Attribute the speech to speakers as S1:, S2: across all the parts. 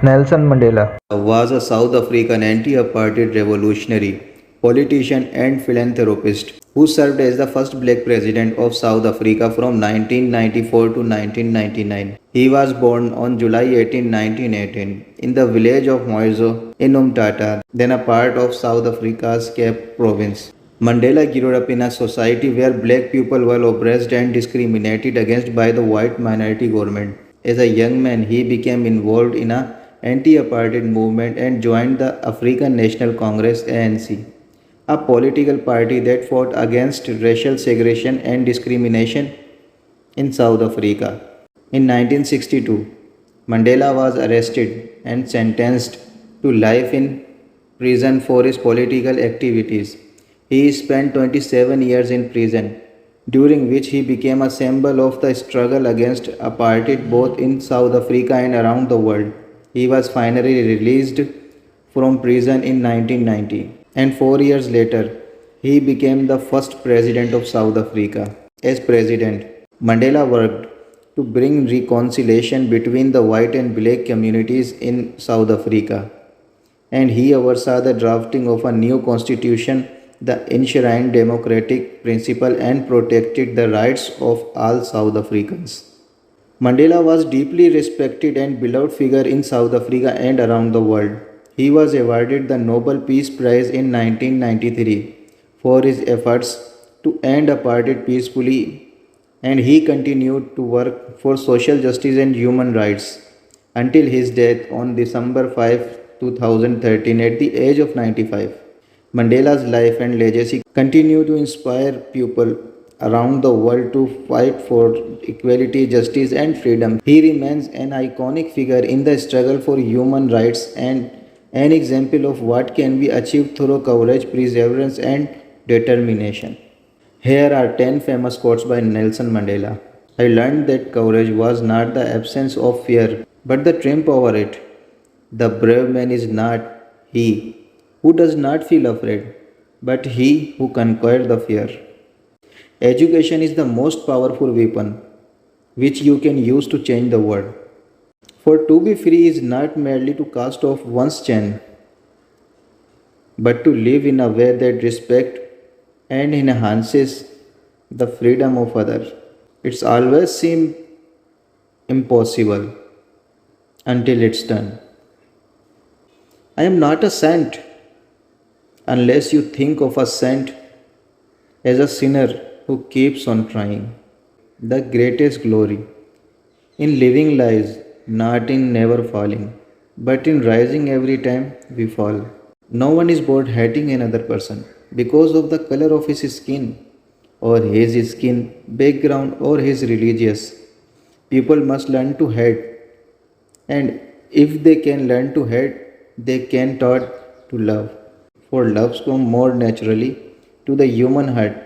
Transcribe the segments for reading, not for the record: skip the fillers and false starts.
S1: Nelson Mandela
S2: was a South African anti-apartheid revolutionary, politician and philanthropist who served as the first black president of South Africa from 1994 to 1999. He was born on July 18, 1918 in the village of Moiso in Umtata, then a part of South Africa's Cape province. Mandela grew up in a society where black people were oppressed and discriminated against by the white minority government. As a young man, he became involved in a anti-apartheid movement and joined the African National Congress (ANC), a political party that fought against racial segregation and discrimination in South Africa. In 1962, Mandela was arrested and sentenced to life in prison for his political activities. He spent 27 years in prison, during which he became a symbol of the struggle against apartheid both in South Africa and around the world. He was finally released from prison in 1990, and 4 years later, he became the first president of South Africa. As president, Mandela worked to bring reconciliation between the white and black communities in South Africa, and he oversaw the drafting of a new constitution that enshrined democratic principle and protected the rights of all South Africans. Mandela was deeply respected and beloved figure in South Africa and around the world. He was awarded the Nobel Peace Prize in 1993 for his efforts to end apartheid peacefully, and he continued to work for social justice and human rights until his death on December 5, 2013 at the age of 95. Mandela's life and legacy continue to inspire people around the world to fight for equality, justice, and freedom. He remains an iconic figure in the struggle for human rights and an example of what can be achieved through courage, perseverance, and determination. Here are 10 famous quotes by Nelson Mandela. I learned that courage was not the absence of fear, but the triumph over it. The brave man is not he who does not feel afraid, but he who conquers the fear. Education is the most powerful weapon which you can use to change the world. For to be free is not merely to cast off one's chain, but to live in a way that respects and enhances the freedom of others. It's always seemed impossible until it's done. I am not a saint unless you think of a saint as a sinner who keeps on trying. The greatest glory in living lies not in never falling, but in rising every time we fall. No one is born hating another person because of the color of his skin, or his skin background, or his religious. People must learn to hate, and if they can learn to hate, they can taught to love. For love comes more naturally to the human heart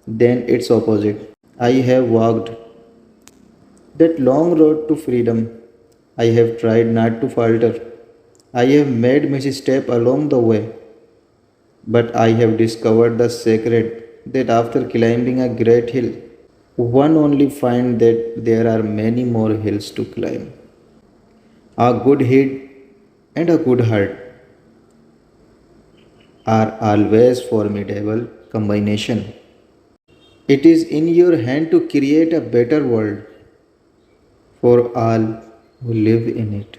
S2: than its opposite. I have walked that long road to freedom. I have tried not to falter. I have made missteps along the way, but I have discovered the secret that after climbing a great hill, one only finds that there are many more hills to climb. A good head and a good heart are always formidable combination. It is in your hand to create a better world for all who live in it.